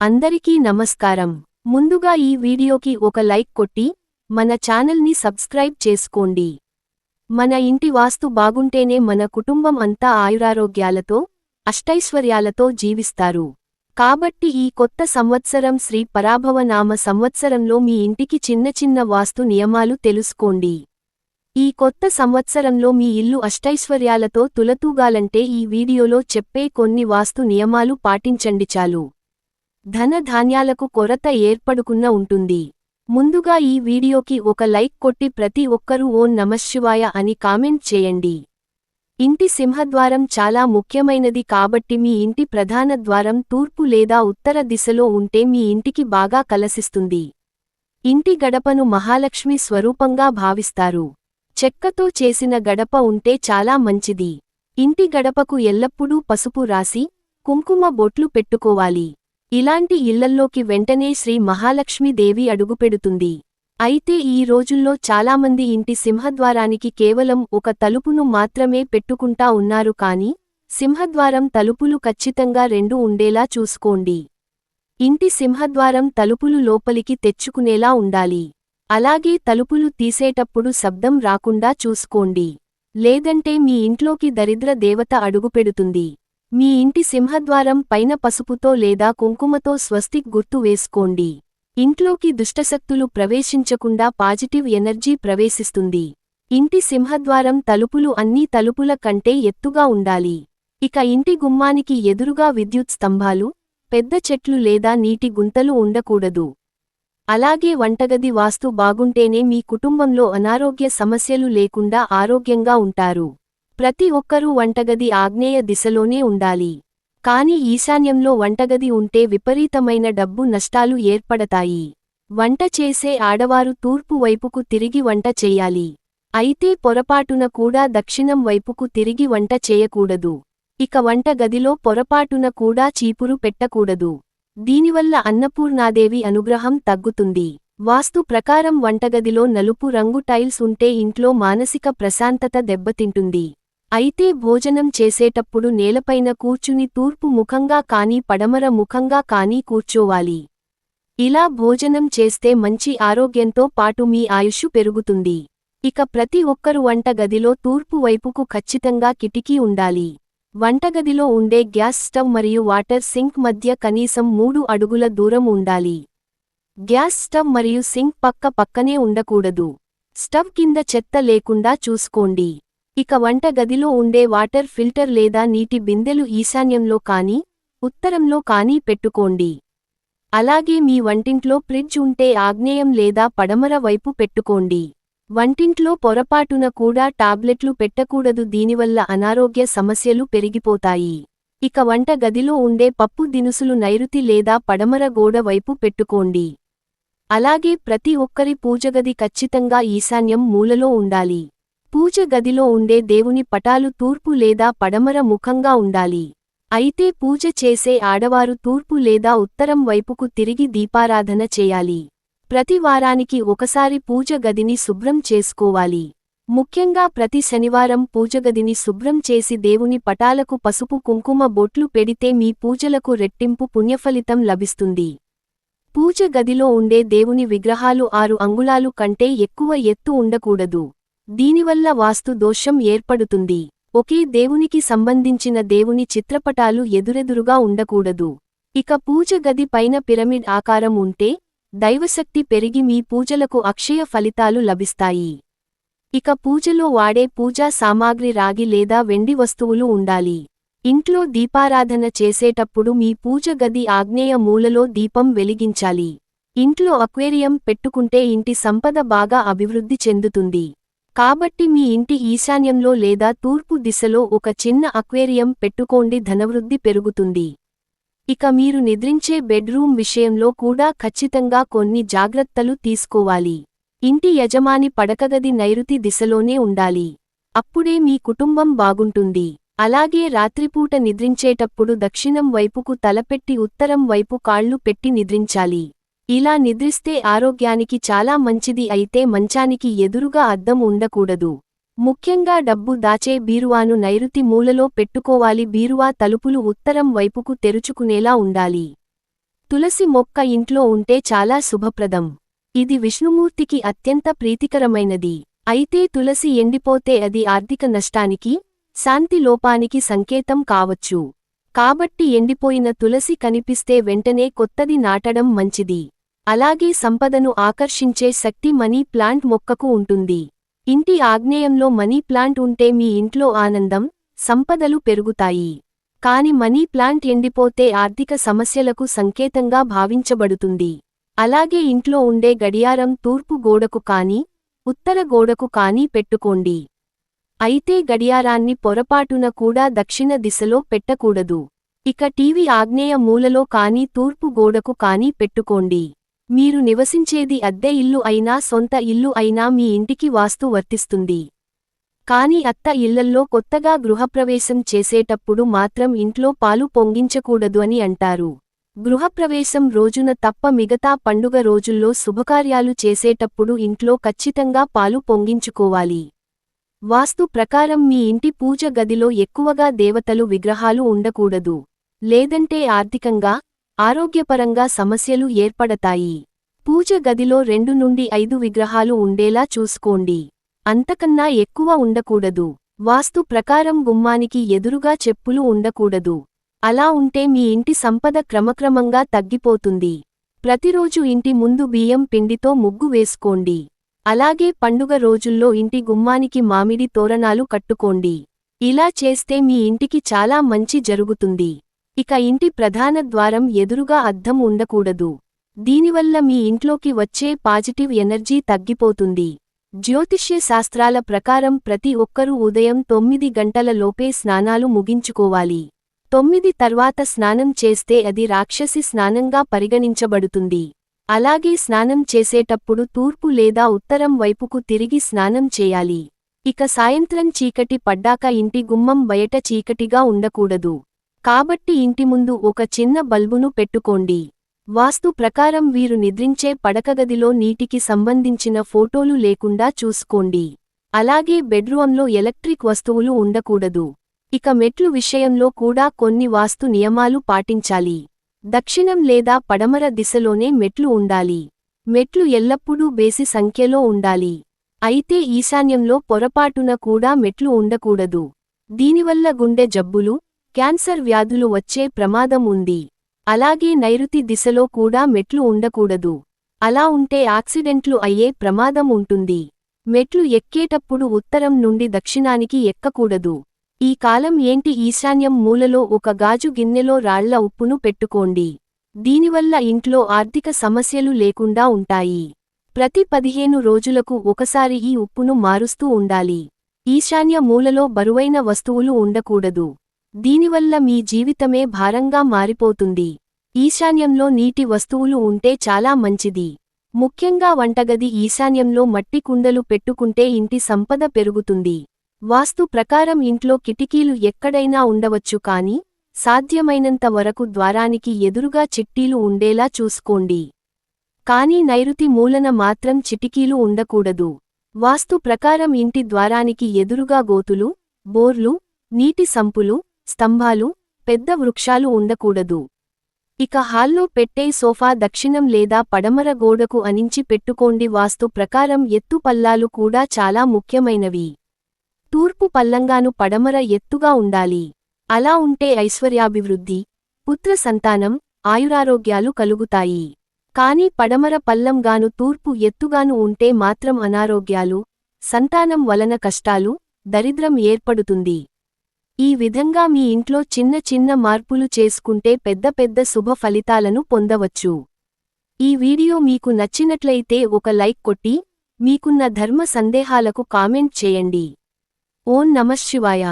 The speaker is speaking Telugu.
అందరికీ నమస్కారం. ముందుగా ఈ వీడియోకి ఒక లైక్ కొట్టి మన ఛానల్ని సబ్స్క్రైబ్ చేసుకోండి. మన ఇంటి వాస్తు బాగుంటేనే మన కుటుంబం అంతా ఆయురారోగ్యాలతో, అష్టైశ్వర్యాలతో జీవిస్తారు. కాబట్టి ఈ కొత్త సంవత్సరం శ్రీ పరాభవ నామ సంవత్సరంలో మీ ఇంటికి చిన్న చిన్న వాస్తు నియమాలు తెలుసుకోండి. ఈ కొత్త సంవత్సరంలో మీ ఇల్లు అష్టైశ్వర్యాలతో తులతూగాలంటే ఈ వీడియోలో చెప్పే కొన్ని వాస్తు నియమాలు పాటించండి చాలు. ధన ధాన్యాలకు కొరత ఏర్పడుకున్న ఉంటుంది. ముందుగా ఈ వీడియోకి ఒక లైక్ కొట్టి ప్రతి ఒక్కరూ ఓం నమఃశివాయ అని కామెంట్ చేయండి. ఇంటి సింహద్వారం చాలా ముఖ్యమైనది కాబట్టి మీ ఇంటి ప్రధాన ద్వారం తూర్పు లేదా ఉత్తర దిశలో ఉంటే మీ ఇంటికి బాగా కలసిస్తుంది. ఇంటి గడపను మహాలక్ష్మి స్వరూపంగా భావిస్తారు. చెక్కతో చేసిన గడప ఉంటే చాలా మంచిది. ఇంటి గడపకు ఎల్లప్పుడూ పసుపు రాసి, కుంకుమ బొట్లు పెట్టుకోవాలి. ఇలాంటి ఇళ్లల్లోకి వెంటనే శ్రీ మహాలక్ష్మీదేవి అడుగుపెడుతుంది. అయితే ఈ రోజుల్లో చాలామంది ఇంటి సింహద్వారానికి కేవలం ఒక తలుపును మాత్రమే పెట్టుకుంటా ఉన్నారు కానీ, సింహద్వారం తలుపులు ఖచ్చితంగా 2 ఉండేలా చూసుకోండి. ఇంటి సింహద్వారం తలుపులు లోపలికి తెచ్చుకునేలా ఉండాలి. అలాగే తలుపులు తీసేటప్పుడు శబ్దం రాకుండా చూసుకోండి. లేదంటే మీ ఇంట్లోకి దరిద్ర దేవత అడుగుపెడుతుంది. మీ ఇంటి సింహద్వారం పైన పసుపుతో లేదా కుంకుమతో స్వస్తిక్ గుర్తు వేసుకోండి. ఇంట్లోకి దుష్టశక్తులు ప్రవేశించకుండా పాజిటివ్ ఎనర్జీ ప్రవేశిస్తుంది. ఇంటి సింహద్వారం తలుపులు అన్ని తలుపుల కంటే ఎత్తుగా ఉండాలి. ఇక ఇంటి గుమ్మానికి ఎదురుగా విద్యుత్ స్తంభాలు, పెద్ద చెట్లు లేదా నీటి గుంతలు ఉండకూడదు. అలాగే వంటగది వాస్తు బాగుంటేనే మీ కుటుంబంలో అనారోగ్య సమస్యలు లేకుండా ఆరోగ్యంగా ఉంటారు. ప్రతి ఒక్కరూ వంటగది ఆగ్నేయ దిశలోనే ఉండాలి. కాని ఈశాన్యంలో వంటగది ఉంటే విపరీతమైన డబ్బు నష్టాలు ఏర్పడతాయి. వంట చేసే ఆడవారు తూర్పు వైపుకు తిరిగి వంట చెయ్యాలి. అయితే పొరపాటున కూడా దక్షిణం వైపుకు తిరిగి వంట చేయకూడదు. ఇక వంట గదిలో పొరపాటున కూడా చీపురు పెట్టకూడదు. దీనివల్ల అన్నపూర్ణాదేవి అనుగ్రహం తగ్గుతుంది. వాస్తు ప్రకారం వంటగదిలో నలుపు రంగు టైల్స్ ఉంటే ఇంట్లో మానసిక ప్రశాంతత దెబ్బతింటుంది. అయితే భోజనం చేసేటప్పుడు నేలపైన కూర్చుని తూర్పు ముఖంగా కానీ పడమర ముఖంగా కానీ కూర్చోవాలి. ఇలా భోజనం చేస్తే మంచి ఆరోగ్యంతో పాటు మీ ఆయుష్షు పెరుగుతుంది. ఇక ప్రతి ఒక్కరు వంట గదిలో తూర్పు వైపుకు ఖచ్చితంగా కిటికీ ఉండాలి. వంటగదిలో ఉండే గ్యాస్ స్టవ్ మరియు వాటర్ సింక్ మధ్య కనీసం 3 అడుగుల దూరం ఉండాలి. గ్యాస్ స్టవ్ మరియు సింక్ పక్క పక్కనే ఉండకూడదు. స్టవ్ కింద చెత్త లేకుండా చూసుకోండి. ఇక వంట గదిలో ఉండే వాటర్ ఫిల్టర్ లేదా నీటి బిందెలు ఈశాన్యంలో కానీ, ఉత్తరంలో కానీ పెట్టుకోండి. అలాగే మీ వంటింట్లో ఫ్రిడ్జ్ ఉంటే ఆగ్నేయం లేదా పడమర వైపు పెట్టుకోండి. వంటింట్లో పొరపాటున కూడా టాబ్లెట్లు పెట్టకూడదు. దీనివల్ల అనారోగ్య సమస్యలు పెరిగిపోతాయి. ఇక వంట గదిలో ఉండే పప్పు దినుసులు నైరుతి లేదా పడమర గోడ వైపు పెట్టుకోండి. అలాగే ప్రతి ఒక్కరి పూజగది ఖచ్చితంగా ఈశాన్యం మూలలో ఉండాలి. పూజ గదిలో ఉండే దేవుని పటాలు తూర్పు లేదా పడమర ముఖంగా ఉండాలి. అయితే పూజ చేసే ఆడవారు తూర్పు లేదా ఉత్తరం వైపుకు తిరిగి దీపారాధన చేయాలి. ప్రతి వారానికి ఒకసారి పూజ గదిని శుభ్రం చేసుకోవాలి. ముఖ్యంగా ప్రతి శనివారం పూజగదిని శుభ్రం చేసి దేవుని పటాలకు పసుపు కుంకుమ బొట్లు పెడితే మీ పూజలకు రెట్టింపు పుణ్యఫలితం లభిస్తుంది. పూజ గదిలో ఉండే దేవుని విగ్రహాలు 6 అంగుళాలు కంటే ఎక్కువ ఎత్తు ఉండకూడదు. దీనివల్ల వాస్తు దోషం ఏర్పడుతుంది. ఒకే దేవునికి సంబంధించిన దేవుని చిత్రపటాలు ఎదురెదురుగా ఉండకూడదు. ఇక పూజ గది పైన పిరమిడ్ ఆకారం ఉంటే, దైవశక్తి పెరిగి మీ పూజలకు అక్షయ ఫలితాలు లభిస్తాయి. ఇక పూజలో వాడే పూజా సామాగ్రి రాగి లేదా వెండి వస్తువులు ఉండాలి. ఇంట్లో దీపారాధన చేసేటప్పుడు మీ పూజ గది ఆగ్నేయ మూలలో దీపం వెలిగించాలి. ఇంట్లో అక్వేరియం పెట్టుకుంటే ఇంటి సంపద బాగా అభివృద్ధి చెందుతుంది. కాబట్టి మీ ఇంటి ఈశాన్యంలో లేదా తూర్పు దిశలో ఒక చిన్న అక్వేరియం పెట్టుకోండి. ధనవృద్ధి పెరుగుతుంది. ఇక మీరు నిద్రించే బెడ్రూమ్ విషయంలో కూడా ఖచ్చితంగా కొన్ని జాగ్రత్తలు తీసుకోవాలి. ఇంటి యజమాని పడకగది నైరుతి దిశలోనే ఉండాలి. అప్పుడే మీ కుటుంబం బాగుంటుంది. అలాగే రాత్రిపూట నిద్రించేటప్పుడు దక్షిణం వైపుకు తలపెట్టి ఉత్తరం వైపు కాళ్లు పెట్టి నిద్రించాలి. ఇలా నిద్రిస్తే ఆరోగ్యానికి చాలా మంచిది. అయితే మంచానికి ఎదురుగా అద్దం ఉండకూడదు. ముఖ్యంగా డబ్బు దాచే బీరువాను నైరుతి మూలలో పెట్టుకోవాలి. బీరువా తలుపులు ఉత్తరం వైపుకు తెరుచుకునేలా ఉండాలి. తులసి మొక్క ఇంట్లో ఉంటే చాలా శుభప్రదం. ఇది విష్ణుమూర్తికి అత్యంత ప్రీతికరమైనది. అయితే తులసి ఎండిపోతే అది ఆర్థిక నష్టానికి, శాంతి లోపానికి సంకేతం కావచ్చు. కాబట్టి ఎండిపోయిన తులసి కనిపిస్తే వెంటనే కొత్తది నాటడం మంచిది. అలాగే సంపదను ఆకర్షించే శక్తి మనీ ప్లాంట్ మొక్కకు ఉంటుంది. ఇంటి ఆగ్నేయంలో మనీ ప్లాంట్ ఉంటే మీ ఇంట్లో ఆనందం, సంపదలు పెరుగుతాయి. కాని మనీ ప్లాంట్ ఎండిపోతే ఆర్థిక సమస్యలకు సంకేతంగా భావించబడుతుంది. అలాగే ఇంట్లో ఉండే గడియారం తూర్పు గోడకు కానీ, ఉత్తర గోడకు కానీ పెట్టుకోండి. అయితే గడియారాన్ని పొరపాటున కూడా దక్షిణ దిశలో పెట్టకూడదు. ఇక టీవీ ఆగ్నేయ మూలలో కానీ తూర్పు గోడకు కానీ పెట్టుకోండి. మీరు నివసించేది అద్దె ఇల్లు అయినా సొంత ఇల్లు అయినా మీ ఇంటికి వాస్తు వర్తిస్తుంది. కాని అత్త ఇళ్లల్లో కొత్తగా గృహప్రవేశం చేసేటప్పుడు మాత్రం ఇంట్లో పాలు పొంగించకూడదు అని అంటారు. గృహప్రవేశం రోజున తప్ప మిగతా పండుగ రోజుల్లో శుభకార్యాలు చేసేటప్పుడు ఇంట్లో ఖచ్చితంగా పాలు పొంగించుకోవాలి. వాస్తు ప్రకారం మీ ఇంటి పూజ గదిలో ఎక్కువగా దేవతలు విగ్రహాలు ఉండకూడదు. లేదంటే ఆర్థికంగా, ఆరోగ్యపరంగా సమస్యలు ఏర్పడతాయి. పూజ గదిలో 2 నుండి 5 విగ్రహాలు ఉండేలా చూసుకోండి. అంతకన్నా ఎక్కువ ఉండకూడదు. వాస్తు ప్రకారం గుమ్మానికి ఎదురుగా చెప్పులు ఉండకూడదు. అలా ఉంటే మీ ఇంటి సంపద క్రమక్రమంగా తగ్గిపోతుంది. ప్రతిరోజు ఇంటి ముందు బియ్యం పిండితో ముగ్గు వేసుకోండి. అలాగే పండుగ రోజుల్లో ఇంటి గుమ్మానికి మామిడి తోరణాలు కట్టుకోండి. ఇలా చేస్తే మీ ఇంటికి చాలా మంచి జరుగుతుంది. ఇక ఇంటి ప్రధాన ద్వారం ఎదురుగా అద్దం ఉండకూడదు. దీనివల్ల మీ ఇంట్లోకి వచ్చే పాజిటివ్ ఎనర్జీ తగ్గిపోతుంది. జ్యోతిష్య శాస్త్రాల ప్రకారం ప్రతి ఒక్కరూ ఉదయం 9 గంటల లోపే స్నానాలు ముగించుకోవాలి. 9 తర్వాత స్నానం చేస్తే అది రాక్షసి స్నానంగా పరిగణించబడుతుంది. అలాగే స్నానం చేసేటప్పుడు తూర్పు లేదా ఉత్తరం వైపుకు తిరిగి స్నానం చేయాలి. ఇక సాయంత్రం చీకటి పడ్డాక ఇంటి గుమ్మం బయట చీకటిగా ఉండకూడదు. కాబట్టి ఇంటి ముందు ఒక చిన్న బల్బును పెట్టుకోండి. వాస్తు ప్రకారం వీరు నిద్రించే పడకగదిలో నీటికి సంబంధించిన ఫోటోలు లేకుండా చూసుకోండి. అలాగే బెడ్రూమ్లో ఎలక్ట్రిక్ వస్తువులు ఉండకూడదు. ఇక మెట్లు విషయంలో కూడా కొన్ని వాస్తు నియమాలు పాటించాలి. దక్షిణం లేదా పడమర దిశలోనే మెట్లు ఉండాలి. మెట్లు ఎల్లప్పుడూ బేసి సంఖ్యలో ఉండాలి. అయితే ఈశాన్యంలో పొరపాటున కూడా మెట్లు ఉండకూడదు. దీనివల్ల గుండె జబ్బులు, క్యాన్సర్ వ్యాధులు వచ్చే ప్రమాదం ఉంది. అలాగే నైరుతి దిశలో కూడా మెట్లు ఉండకూడదు. అలా ఉంటే యాక్సిడెంట్లు అయ్యే ప్రమాదం ఉంటుంది. మెట్లు ఎక్కేటప్పుడు ఉత్తరం నుండి దక్షిణానికి ఎక్కకూడదు. ఈ కాలం ఏంటి ఈశాన్యం మూలలో ఒక గాజు గిన్నెలో రాళ్ల ఉప్పును పెట్టుకోండి. దీనివల్ల ఇంట్లో ఆర్థిక సమస్యలు లేకుండా ఉంటాయి. ప్రతి 15 రోజులకు ఒకసారి ఈ ఉప్పును మారుస్తూ ఉండాలి. ఈశాన్య మూలలో బరువైన వస్తువులు ఉండకూడదు. దీనివల్ల మీ జీవితమే భారంగా మారిపోతుంది. ఈశాన్యంలో నీటి వస్తువులు ఉంటే చాలా మంచిది. ముఖ్యంగా వంటగది ఈశాన్యంలో మట్టి కుండలు పెట్టుకుంటే ఇంటి సంపద పెరుగుతుంది. వాస్తు ప్రకారం ఇంట్లో కిటికీలు ఎక్కడైనా ఉండవచ్చు కానీ, సాధ్యమైనంత వరకు ద్వారానికి ఎదురుగా చిట్టీలు ఉండేలా చూసుకోండి. కానీ నైరుతి మూలన మాత్రం చిటికీలు ఉండకూడదు. వాస్తు ప్రకారం ఇంటి ద్వారానికి ఎదురుగా గోతులు, బోర్లు, నీటి సంపులు, స్తంభాలు, పెద్ద వృక్షాలు ఉండకూడదు. ఇక హాల్లో పెట్టే సోఫా దక్షిణం లేదా పడమర గోడకు అనించి పెట్టుకోండి. వాస్తు ప్రకారం ఎత్తు పల్లాలు కూడా చాలా ముఖ్యమైనవి. తూర్పు పల్లంగాను పడమర ఎత్తుగా ఉండాలి. అలా ఉంటే ఐశ్వర్యాభివృద్ధి, పుత్ర సంతానం, ఆయురారోగ్యాలు కలుగుతాయి. కానీ పడమర పల్లంగాను తూర్పు ఎత్తుగాను ఉంటే మాత్రం అనారోగ్యాలు, సంతానం వలన కష్టాలు, దరిద్రం ఏర్పడుతుంది. ఈ విధంగా మీ ఇంట్లో చిన్న చిన్న మార్పులు చేసుకుంటే పెద్ద పెద్ద శుభ ఫలితాలను పొందవచ్చు. ఈ వీడియో మీకు నచ్చినట్లయితే ఒక లైక్ కొట్టి, మీకున్న ధర్మ సందేహాలకు కామెంట్ చేయండి. ఓం నమఃశివాయ.